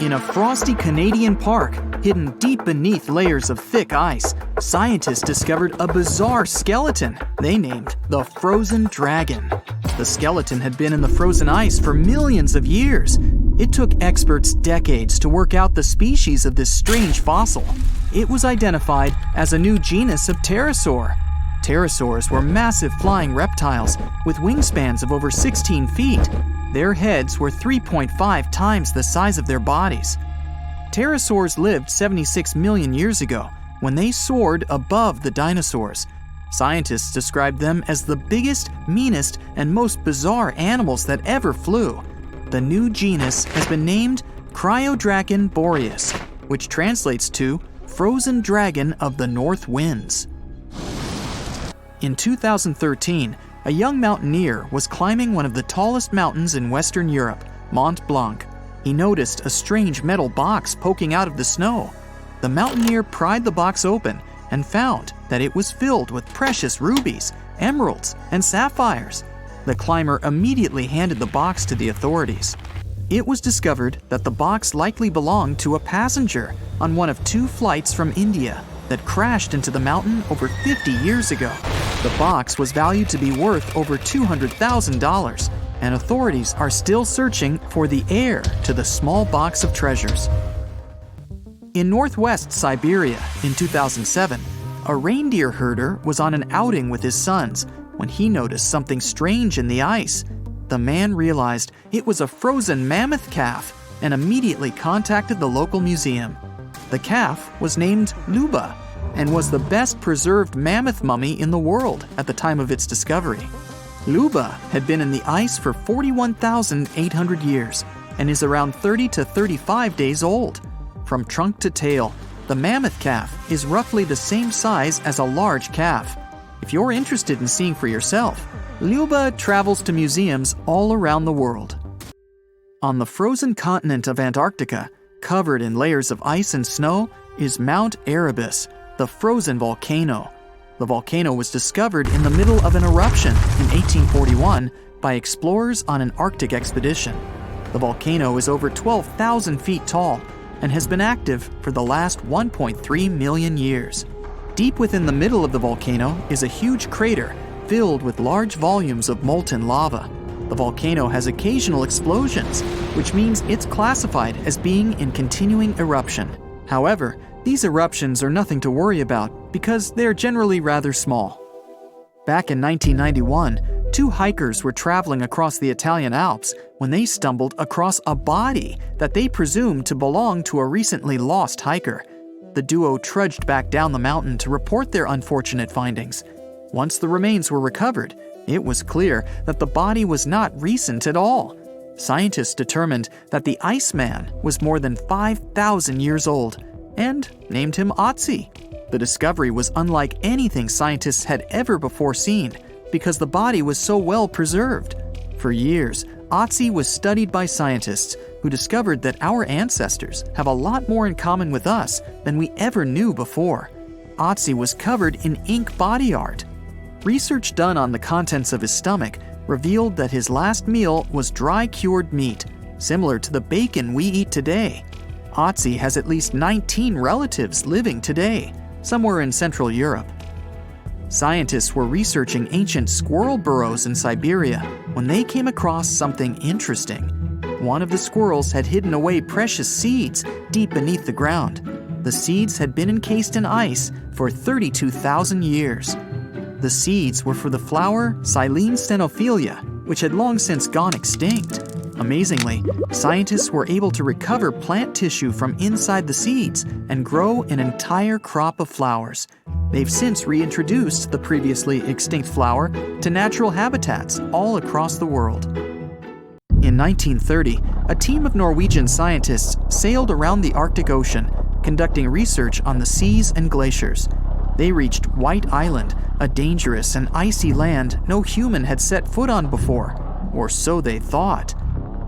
In a frosty Canadian park, hidden deep beneath layers of thick ice, scientists discovered a bizarre skeleton they named the Frozen Dragon. The skeleton had been in the frozen ice for millions of years. It took experts decades to work out the species of this strange fossil. It was identified as a new genus of pterosaur. Pterosaurs were massive flying reptiles with wingspans of over 16 feet. Their heads were 3.5 times the size of their bodies. Pterosaurs lived 76 million years ago when they soared above the dinosaurs. Scientists described them as the biggest, meanest, and most bizarre animals that ever flew. The new genus has been named Cryodragon boreas, which translates to Frozen Dragon of the North Winds. In 2013, a young mountaineer was climbing one of the tallest mountains in Western Europe, Mont Blanc. He noticed a strange metal box poking out of the snow. The mountaineer pried the box open and found that it was filled with precious rubies, emeralds, and sapphires. The climber immediately handed the box to the authorities. It was discovered that the box likely belonged to a passenger on one of 2 flights from India that crashed into the mountain over 50 years ago. The box was valued to be worth over $200,000, and authorities are still searching for the heir to the small box of treasures. In northwest Siberia in 2007, a reindeer herder was on an outing with his sons when he noticed something strange in the ice. The man realized it was a frozen mammoth calf and immediately contacted the local museum. The calf was named Luba and was the best preserved mammoth mummy in the world at the time of its discovery. Luba had been in the ice for 41,800 years and is around 30 to 35 days old. From trunk to tail, the mammoth calf is roughly the same size as a large calf. If you're interested in seeing for yourself, Luba travels to museums all around the world. On the frozen continent of Antarctica, covered in layers of ice and snow, is Mount Erebus, the frozen volcano. The volcano was discovered in the middle of an eruption in 1841 by explorers on an Arctic expedition. The volcano is over 12,000 feet tall and has been active for the last 1.3 million years. Deep within the middle of the volcano is a huge crater filled with large volumes of molten lava. The volcano has occasional explosions, which means it's classified as being in continuing eruption. However, these eruptions are nothing to worry about because they're generally rather small. Back in 1991, 2 hikers were traveling across the Italian Alps when they stumbled across a body that they presumed to belong to a recently lost hiker. The duo trudged back down the mountain to report their unfortunate findings. Once the remains were recovered, it was clear that the body was not recent at all. Scientists determined that the Iceman was more than 5,000 years old and named him Otzi. The discovery was unlike anything scientists had ever before seen because the body was so well preserved. For years, Otzi was studied by scientists who discovered that our ancestors have a lot more in common with us than we ever knew before. Otzi was covered in ink body art. Research done on the contents of his stomach revealed that his last meal was dry cured meat, similar to the bacon we eat today. Otzi has at least 19 relatives living today, somewhere in Central Europe. Scientists were researching ancient squirrel burrows in Siberia when they came across something interesting. One of the squirrels had hidden away precious seeds deep beneath the ground. The seeds had been encased in ice for 32,000 years. The seeds were for the flower Silene stenophilia, which had long since gone extinct. Amazingly, scientists were able to recover plant tissue from inside the seeds and grow an entire crop of flowers. They've since reintroduced the previously extinct flower to natural habitats all across the world. In 1930, a team of Norwegian scientists sailed around the Arctic Ocean, conducting research on the seas and glaciers. They reached White Island, a dangerous and icy land no human had set foot on before, or so they thought.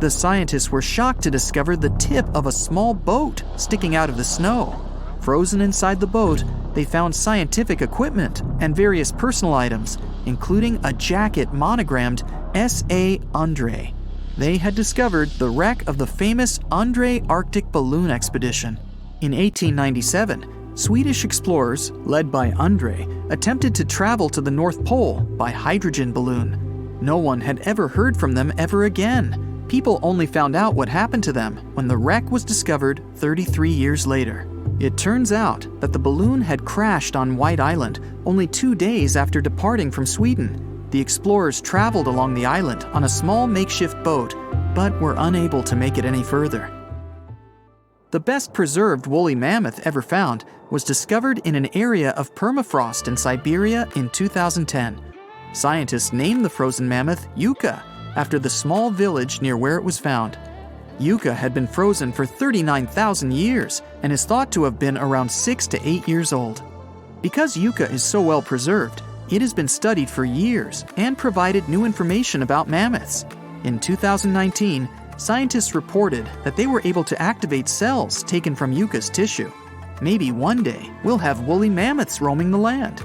The scientists were shocked to discover the tip of a small boat sticking out of the snow. Frozen inside the boat, they found scientific equipment and various personal items, including a jacket monogrammed S.A. Andre. They had discovered the wreck of the famous André Arctic balloon expedition. In 1897, Swedish explorers, led by André, attempted to travel to the North Pole by hydrogen balloon. No one had ever heard from them ever again. People only found out what happened to them when the wreck was discovered 33 years later. It turns out that the balloon had crashed on White Island only 2 days after departing from Sweden. The explorers traveled along the island on a small makeshift boat, but were unable to make it any further. The best preserved woolly mammoth ever found was discovered in an area of permafrost in Siberia in 2010. Scientists named the frozen mammoth Yucca, after the small village near where it was found. Yucca had been frozen for 39,000 years and is thought to have been around 6 to 8 years old. Because Yucca is so well preserved, it has been studied for years and provided new information about mammoths. In 2019, scientists reported that they were able to activate cells taken from Yucca's tissue. Maybe one day we'll have woolly mammoths roaming the land.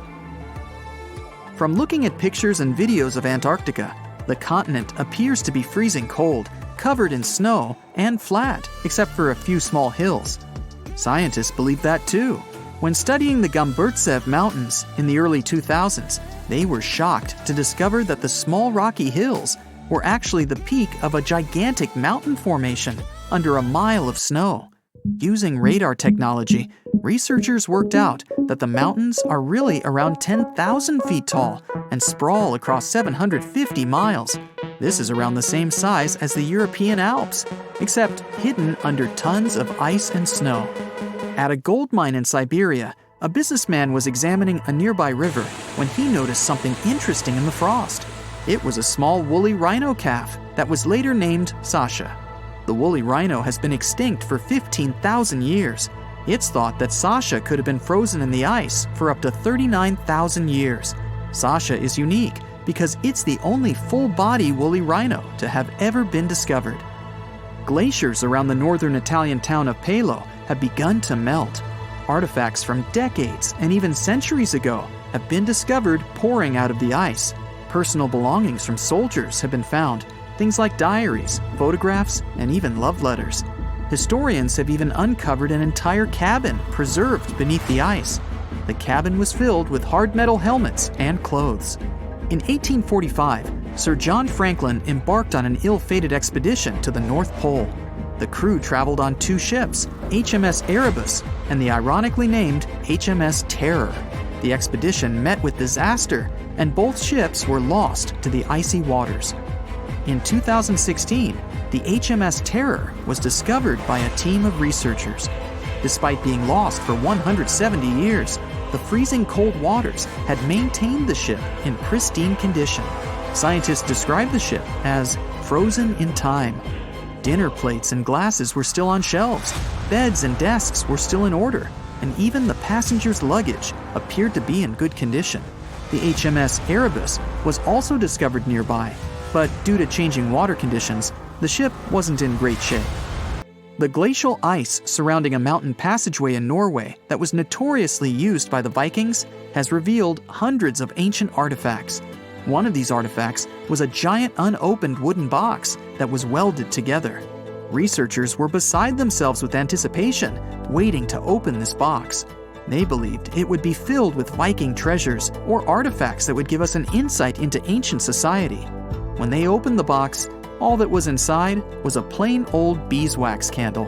From looking at pictures and videos of Antarctica, the continent appears to be freezing cold, covered in snow, and flat, except for a few small hills. Scientists believe that too. When studying the Gomburtsev Mountains in the early 2000s, they were shocked to discover that the small rocky hills were actually the peak of a gigantic mountain formation under a mile of snow. Using radar technology, researchers worked out that the mountains are really around 10,000 feet tall and sprawl across 750 miles. This is around the same size as the European Alps, except hidden under tons of ice and snow. At a gold mine in Siberia, a businessman was examining a nearby river when he noticed something interesting in the frost. It was a small woolly rhino calf that was later named Sasha. The woolly rhino has been extinct for 15,000 years. It's thought that Sasha could have been frozen in the ice for up to 39,000 years. Sasha is unique because it's the only full-body woolly rhino to have ever been discovered. Glaciers around the northern Italian town of Pelo have begun to melt. Artifacts from decades and even centuries ago have been discovered pouring out of the ice. Personal belongings from soldiers have been found, things like diaries, photographs, and even love letters. Historians have even uncovered an entire cabin preserved beneath the ice. The cabin was filled with hard metal helmets and clothes. In 1845, Sir John Franklin embarked on an ill-fated expedition to the North Pole. The crew traveled on 2 ships, HMS Erebus and the ironically named HMS Terror. The expedition met with disaster, and both ships were lost to the icy waters. In 2016, the HMS Terror was discovered by a team of researchers. Despite being lost for 170 years, the freezing cold waters had maintained the ship in pristine condition. Scientists describe the ship as frozen in time. Dinner plates and glasses were still on shelves, beds and desks were still in order, and even the passengers' luggage appeared to be in good condition. The HMS Erebus was also discovered nearby, but due to changing water conditions, the ship wasn't in great shape. The glacial ice surrounding a mountain passageway in Norway that was notoriously used by the Vikings has revealed hundreds of ancient artifacts. One of these artifacts was a giant unopened wooden box that was welded together. Researchers were beside themselves with anticipation, waiting to open this box. They believed it would be filled with Viking treasures or artifacts that would give us an insight into ancient society. When they opened the box, all that was inside was a plain old beeswax candle.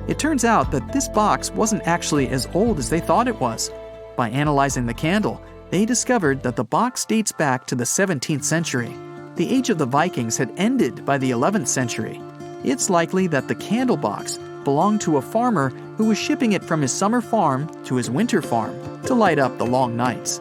It turns out that this box wasn't actually as old as they thought it was. By analyzing the candle, they discovered that the box dates back to the 17th century. The age of the Vikings had ended by the 11th century. It's likely that the candle box belonged to a farmer who was shipping it from his summer farm to his winter farm to light up the long nights.